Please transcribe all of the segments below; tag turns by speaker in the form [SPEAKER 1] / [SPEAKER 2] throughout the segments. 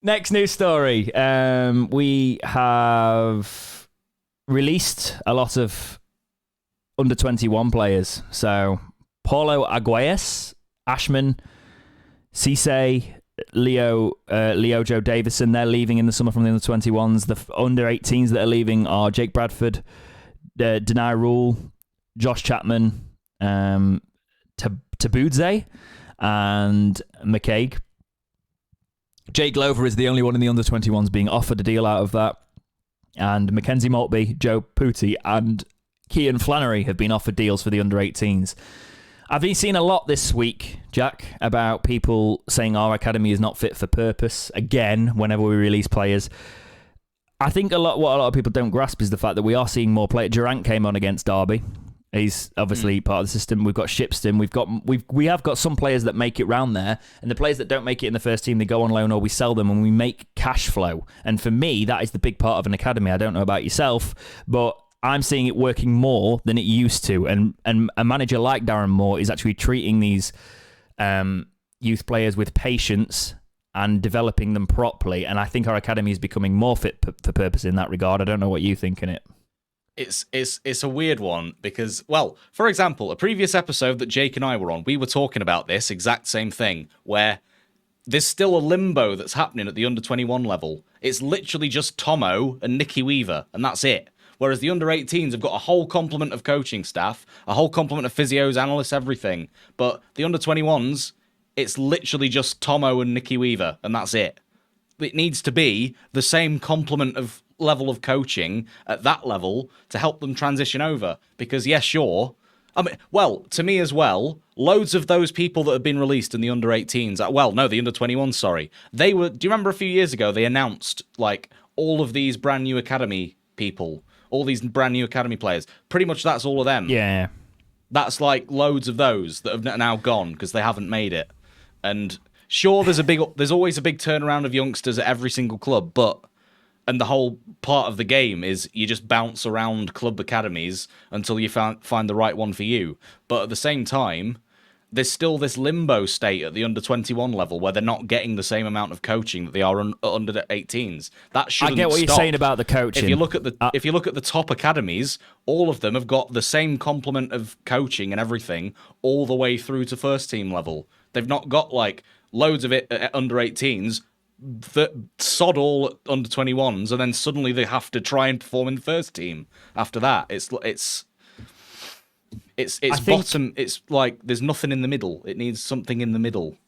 [SPEAKER 1] Next news story. We have released a lot of under 21 players. So Paulo Arguelles, Ashman, Cisse, Leo Joe Davison, they're leaving in the summer from the under 21s. The under 18s that are leaving are Jake Bradford, Denai Rule, Josh Chapman, Tabudze, and McCaig. Jake Glover is the only one in the under 21s being offered a deal out of that. And Mackenzie Maltby, Joe Pooty, and Kean Flannery have been offered deals for the under 18s. I've been seeing a lot this week, Jack, about people saying our academy is not fit for purpose. Again, whenever we release players, I think what a lot of people don't grasp is the fact that we are seeing more players. Durant came on against Derby. He's obviously part of the system. We've got Shipston. We have got some players that make it round there, and the players that don't make it in the first team, they go on loan or we sell them, and we make cash flow. And for me, that is the big part of an academy. I don't know about yourself, but I'm seeing it working more than it used to. And a manager like Darren Moore is actually treating these youth players with patience and developing them properly. And I think our academy is becoming more fit for purpose in that regard. I don't know what you think in it.
[SPEAKER 2] It's a weird one because, well, for example, a previous episode that Jake and I were on, we were talking about this exact same thing, where there's still a limbo that's happening at the under 21 level. It's literally just Tomo and Nicky Weaver, and that's it. Whereas the under 18s have got a whole complement of coaching staff, a whole complement of physios, analysts, everything. But the under 21s, it's literally just Tomo and Nicky Weaver, and that's it. It needs to be the same complement of level of coaching at that level to help them transition over. Because, yes, sure. I mean, well, to me as well, loads of those people that have been released in the under 18s, the under 21s, sorry. They were, do you remember a few years ago, they announced, like, all of these brand new academy people, all these brand new academy players. Pretty much that's all of them.
[SPEAKER 1] Yeah.
[SPEAKER 2] That's like loads of those that have now gone because they haven't made it. And sure, there's always a big turnaround of youngsters at every single club, and the whole part of the game is you just bounce around club academies until you find the right one for you. But at the same time, there's still this limbo state at the under 21 level where they're not getting the same amount of coaching that they are under the 18s. That shouldn't
[SPEAKER 1] I get what
[SPEAKER 2] stop.
[SPEAKER 1] you're saying about the coaching.
[SPEAKER 2] If you look at the top academies, all of them have got the same complement of coaching and everything all the way through to first team level. They've not got like loads of it at under 18s that sod all under 21s, and then suddenly they have to try and perform in the first team after that. It's bottom. It's like there's nothing in the middle. It needs something in the middle.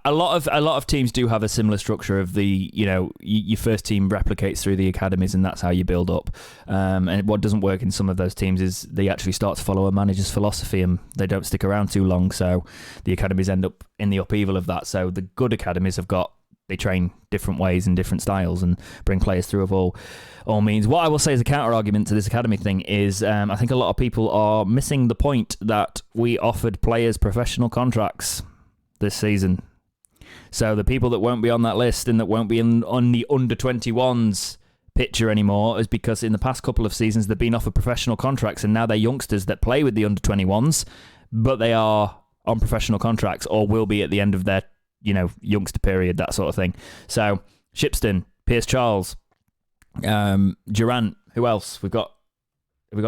[SPEAKER 1] A lot of teams do have a similar structure of the, your first team replicates through the academies, and that's how you build up. And what doesn't work in some of those teams is they actually start to follow a manager's philosophy, and they don't stick around too long. So the academies end up in the upheaval of that. So the good academies they train different ways and different styles and bring players through of all means. What I will say as a counter-argument to this academy thing is I think a lot of people are missing the point that we offered players professional contracts this season. So the people that won't be on that list and that won't be on the under 21s picture anymore is because in the past couple of seasons they've been offered professional contracts, and now they're youngsters that play with the under 21s, but they are on professional contracts or will be at the end of their youngster period, that sort of thing. So Shipston, Pierce Charles, Durant, who else? Have we got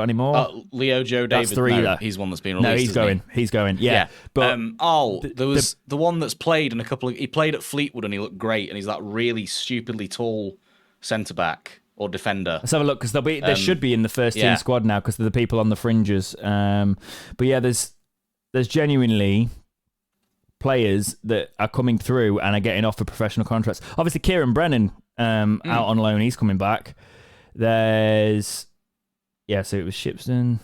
[SPEAKER 1] any more?
[SPEAKER 2] Leo Joe David.
[SPEAKER 1] That's three.
[SPEAKER 2] No, he's one that's been released.
[SPEAKER 1] No, he's going. Yeah. But
[SPEAKER 2] there was the one that's played in he played at Fleetwood and he looked great, and he's that really stupidly tall centre back or defender.
[SPEAKER 1] Let's have a look, because there should be in the first team squad now because they're the people on the fringes. But yeah, there's genuinely players that are coming through and are getting offered professional contracts. Obviously, Kieran Brennan out on loan, he's coming back. So it was Shipston.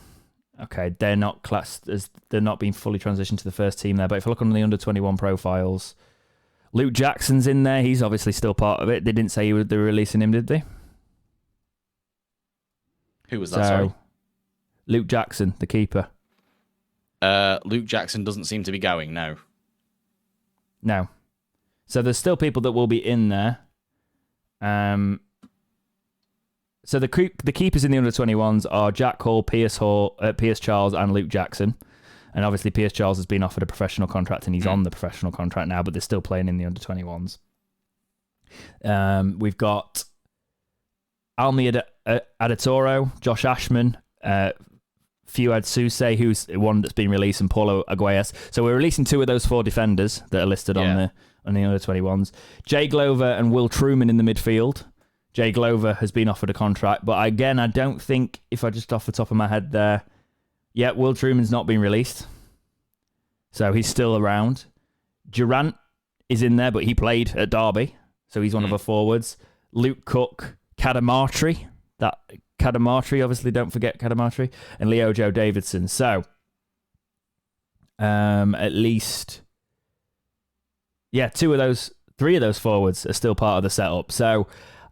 [SPEAKER 1] Okay, they're not classed as, they're not being fully transitioned to the first team there. But if you look on the under 21 profiles, Luke Jackson's in there. He's obviously still part of it. They didn't say they were releasing him, did they?
[SPEAKER 2] Who was that? Sorry,
[SPEAKER 1] Luke Jackson, the keeper.
[SPEAKER 2] Luke Jackson doesn't seem to be going.
[SPEAKER 1] No. So there's still people that will be in there. So the keepers in the under 21s are Jack Hall, Pierce Charles, and Luke Jackson. And obviously Pierce Charles has been offered a professional contract, and he's on the professional contract now, but they're still playing in the under 21s. We've got Almi Adatoro, Josh Ashman, Fuad Sousay, who's one that's been released, and Paulo Aguayas. So we're releasing 2 of those 4 defenders that are listed on the under 21s. Jay Glover and Will Truman in the midfield. Jay Glover has been offered a contract, but again, I don't think, if I just off the top of my head there, Will Truman's not been released. So he's still around. Durant is in there, but he played at Derby, so he's one of our forwards. Luke Cook, Cadamartri, obviously don't forget Cadamartri, and Leo Joe Davidson. So, at least, 3 of those forwards are still part of the setup. So,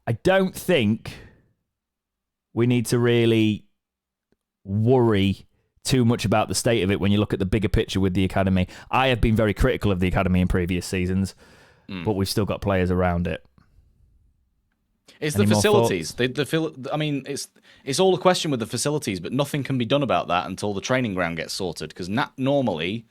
[SPEAKER 1] I don't think we need to really worry too much about the state of it when you look at the bigger picture with the academy. I have been very critical of the academy in previous seasons, but we've still got players around it.
[SPEAKER 2] It's the facilities. It's all a question with the facilities, but nothing can be done about that until the training ground gets sorted. Because normally,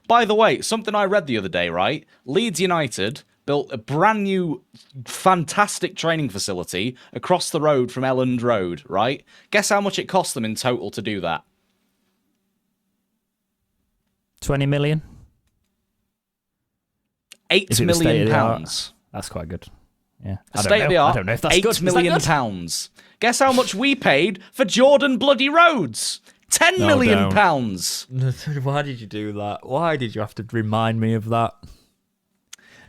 [SPEAKER 2] by the way, something I read the other day, right? Leeds United built a brand new, fantastic training facility across the road from Elland Road, right? Guess how much it cost them in total to do that?
[SPEAKER 1] 20 million?
[SPEAKER 2] £8 million.
[SPEAKER 1] That's quite good. Yeah.
[SPEAKER 2] State of the art.
[SPEAKER 1] I don't know if that's
[SPEAKER 2] £8 million. Guess how much we paid for Jordan Bloody Rhodes? £10 million.
[SPEAKER 1] Why did you do that? Why did you have to remind me of that?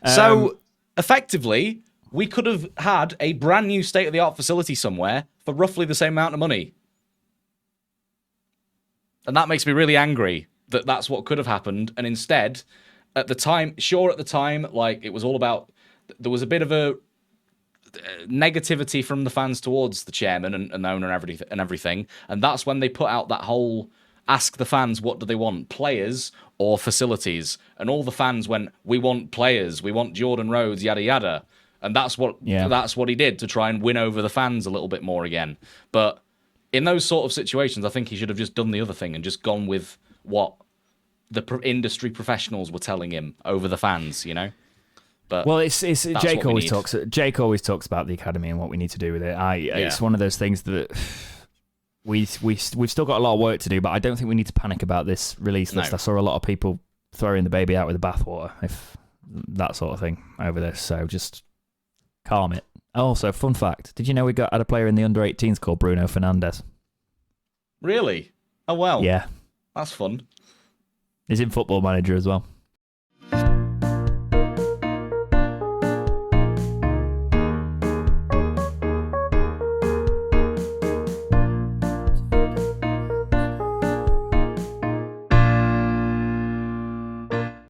[SPEAKER 2] So, effectively, we could have had a brand new state-of-the-art facility somewhere for roughly the same amount of money. And that makes me really angry that that's what could have happened. And instead, at the time, like, it was all about... There was a bit of a negativity from the fans towards the chairman and the owner and everything. And that's when they put out that whole ask the fans, what do they want, players or facilities? And all the fans went, we want players, we want Jordan Rhodes, yada yada. And that's what he did to try and win over the fans a little bit more again. But in those sort of situations, I think he should have just done the other thing and just gone with what the industry professionals were telling him over the fans, you know? But
[SPEAKER 1] Jake always talks about the academy and what we need to do with it. It's one of those things that we've still got a lot of work to do, but I don't think we need to panic about this release list. I saw a lot of people throwing the baby out with the bathwater, if that sort of thing, over this. So just calm it. Also, fun fact: did you know we had a player in the under-18s called Bruno Fernandes?
[SPEAKER 2] Really? Oh wow.
[SPEAKER 1] Yeah,
[SPEAKER 2] that's fun.
[SPEAKER 1] He's in Football Manager as well.